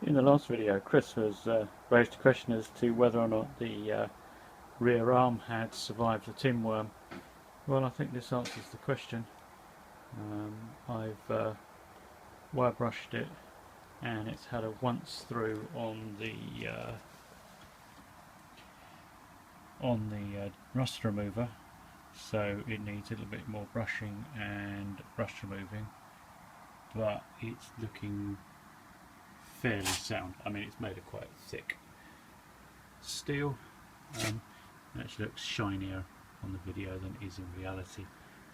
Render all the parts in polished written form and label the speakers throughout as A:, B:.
A: In the last video, Chris was raised a question as to whether or not the rear arm had survived the tin worm. Well, I think this answers the question. I've wire brushed it, and it's had a once through on the rust remover, so it needs a little bit more brushing and rust removing, but it's looking fairly sound. I mean, it's made of quite thick steel. It actually looks shinier on the video than it is in reality.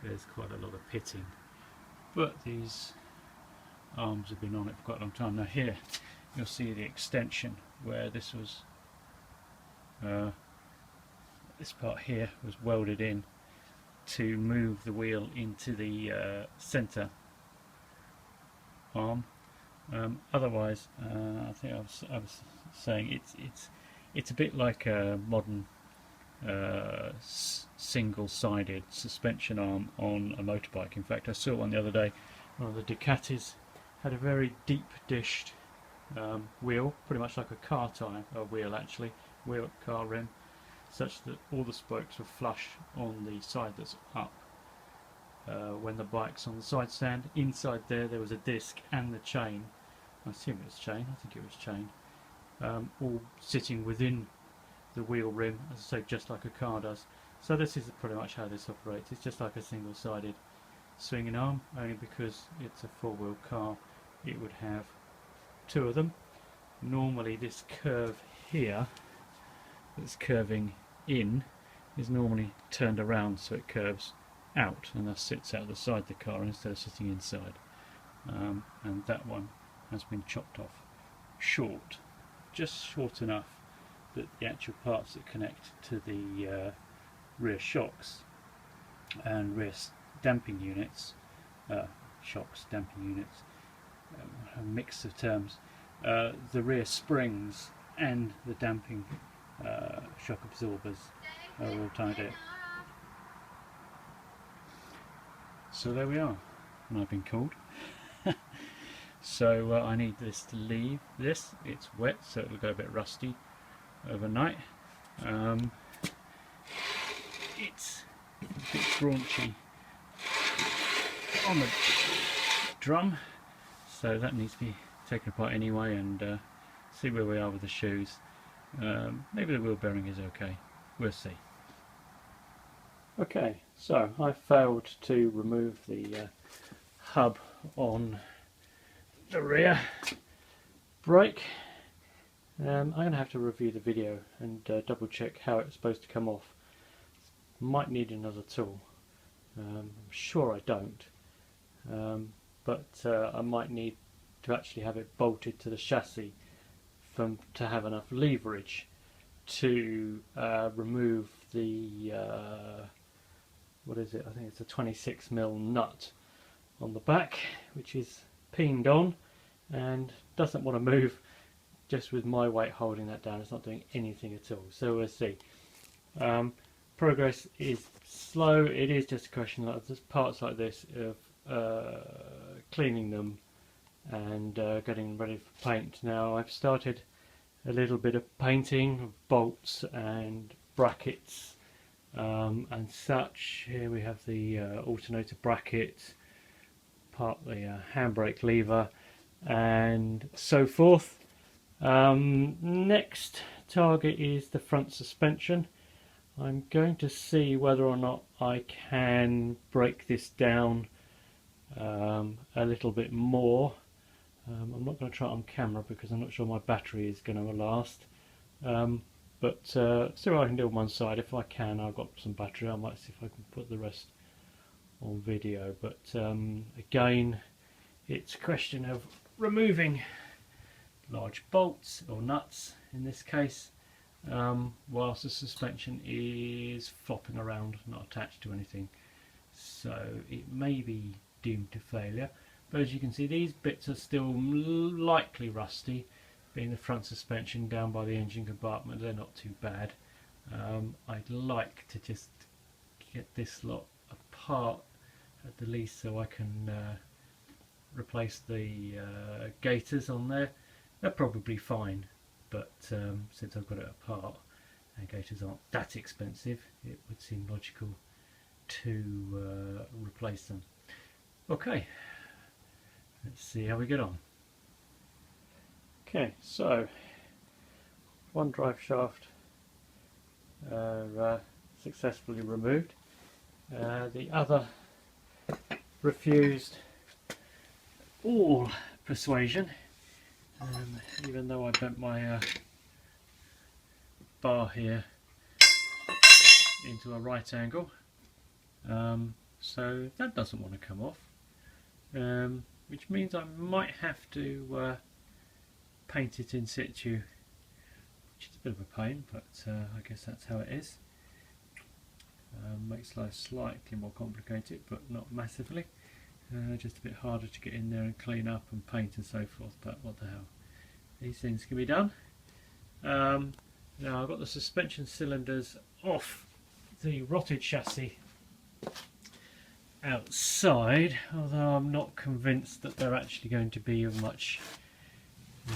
A: There's quite a lot of pitting, but these arms have been on it for quite a long time. Now here you'll see the extension where this was this part here was welded in to move the wheel into the center arm. Otherwise, I think I was saying it's a bit like a modern single-sided suspension arm on a motorbike. In fact, I saw one the other day. One of the Ducatis had a very deep dished wheel, pretty much like a car tyre, wheel actually, car rim, such that all the spokes were flush on the side that's up. When the bike's on the side stand, inside there was a disc and the chain. I assume it was chain, I think it was chain, all sitting within the wheel rim, as I say, just like a car does. So this is pretty much how this operates. It's just like a single-sided swinging arm, only because it's a four-wheel car it would have two of them. Normally this curve here that's curving in is normally turned around so it curves out and thus sits out the side of the car instead of sitting inside, and that one has been chopped off short, just short enough that the actual parts that connect to the rear shocks and rear damping units, damping units, a mix of terms, the rear springs and the damping shock absorbers are all tied in. So there we are, and I've been called. So I need this to leave this. It's wet, so it'll go a bit rusty overnight. It's a bit raunchy on the drum, so that needs to be taken apart anyway, and see where we are with the shoes. Maybe the wheel bearing is okay, we'll see. Okay, so I failed to remove the hub on the rear brake. I'm going to have to review the video and double check how it's supposed to come off. Might need another tool. I'm sure I don't, but I might need to actually have it bolted to the chassis to have enough leverage to remove the what is it? I think it's a 26mm nut on the back, which is pinned on and doesn't want to move. Just with my weight holding that down, it's not doing anything at all. So we'll see. Progress is slow. It is just a question of there's parts like this of cleaning them and getting ready for paint. Now I've started a little bit of painting of bolts and brackets and such. Here we have the alternator bracket, part the handbrake lever, and so forth. Next target is the front suspension. I'm going to see whether or not I can break this down a little bit more. I'm not going to try it on camera because I'm not sure my battery is going to last, but see what I can do on one side. If I can, I've got some battery, I might see if I can put the rest on video, but again, it's a question of removing large bolts or nuts in this case, whilst the suspension is flopping around, not attached to anything, so it may be doomed to failure. But as you can see, these bits are still likely rusty, being the front suspension down by the engine compartment. They're not too bad. I'd like to just get this lot apart at the least so I can replace the gaiters on there They're probably fine, but since I've got it apart and gaiters aren't that expensive, it would seem logical to replace them. Okay, let's see how we get on. Okay, so one drive shaft successfully removed. The other refused all persuasion, even though I bent my bar here into a right angle. So that doesn't want to come off, which means I might have to paint it in situ, which is a bit of a pain, but I guess that's how it is. Makes life slightly more complicated, but not massively. Just a bit harder to get in there and clean up and paint and so forth, but what the hell, these things can be done. Now I've got the suspension cylinders off the rotted chassis outside, although I'm not convinced that they're actually going to be of much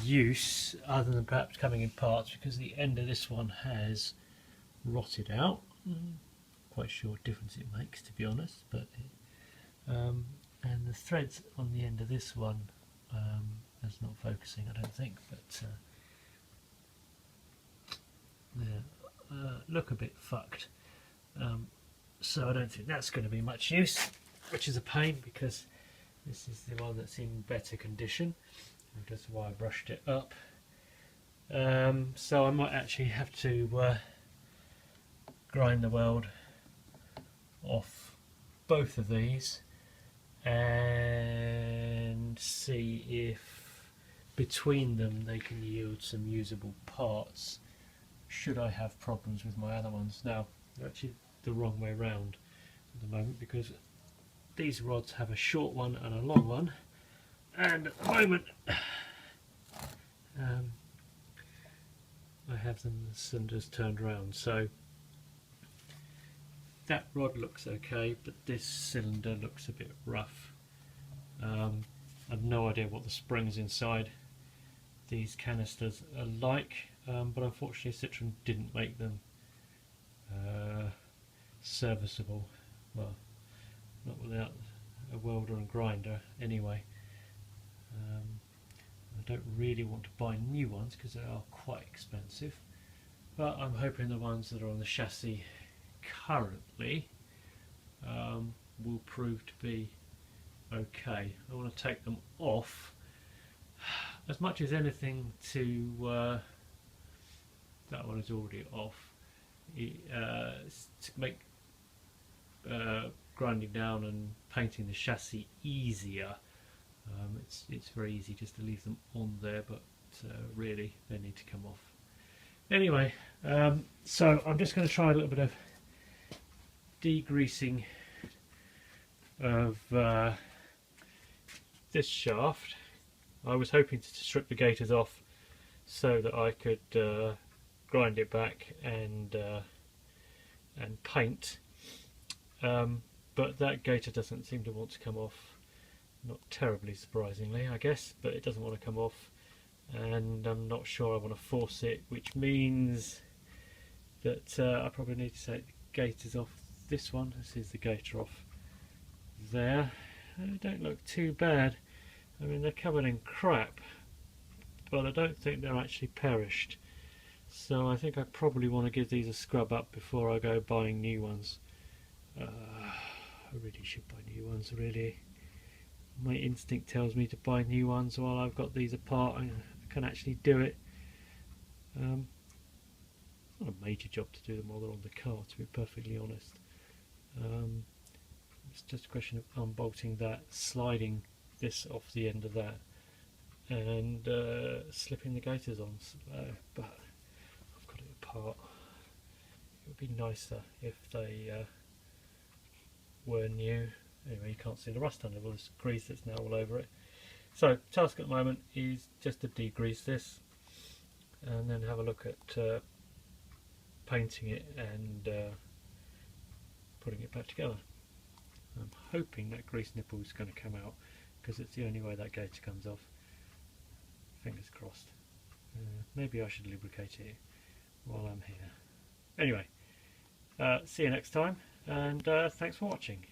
A: use other than perhaps coming in parts, because the end of this one has rotted out. Quite sure what difference it makes, to be honest, but and the threads on the end of this one, that's not focusing, I don't think, but they look a bit fucked, so I don't think that's going to be much use, which is a pain because this is the one that's in better condition, and that's why I brushed it up. So I might actually have to grind the weld off both of these and see if between them they can yield some usable parts should I have problems with my other ones. Now they're actually the wrong way round at the moment, because these rods have a short one and a long one, and at the moment I have them the cylinders turned round, so that rod looks okay, but this cylinder looks a bit rough. I've no idea what the springs inside these canisters are like, but unfortunately Citroen didn't make them serviceable, well, not without a welder and grinder anyway. I don't really want to buy new ones because they are quite expensive, but I'm hoping the ones that are on the chassis currently will prove to be okay. I want to take them off as much as anything to that one is already off, to make grinding down and painting the chassis easier. It's very easy just to leave them on there, but really they need to come off. Anyway, so I'm just going to try a little bit of degreasing of this shaft. I was hoping to strip the gaiters off so that I could grind it back and paint, but that gaiter doesn't seem to want to come off. Not terribly surprisingly, I guess, but it doesn't want to come off, and I'm not sure I want to force it, which means that I probably need to take the gaiters off this one. This is the gaiter off there. They don't look too bad. I mean, they're covered in crap, but I don't think they're actually perished, so I think I probably want to give these a scrub up before I go buying new ones. I really should buy new ones, really. My instinct tells me to buy new ones while I've got these apart and I can actually do it. It's not a major job to do them while they're on the car, to be perfectly honest. It's just a question of unbolting that, sliding this off the end of that, and slipping the gaiters on. But I've got it apart. It would be nicer if they were new. Anyway, you can't see the rust under all this grease that's now all over it. So task at the moment is just to degrease this and then have a look at painting it and putting it back together. I'm hoping that grease nipple is going to come out, because it's the only way that gaiter comes off. Fingers crossed. Maybe I should lubricate it while I'm here. Anyway, see you next time, and thanks for watching.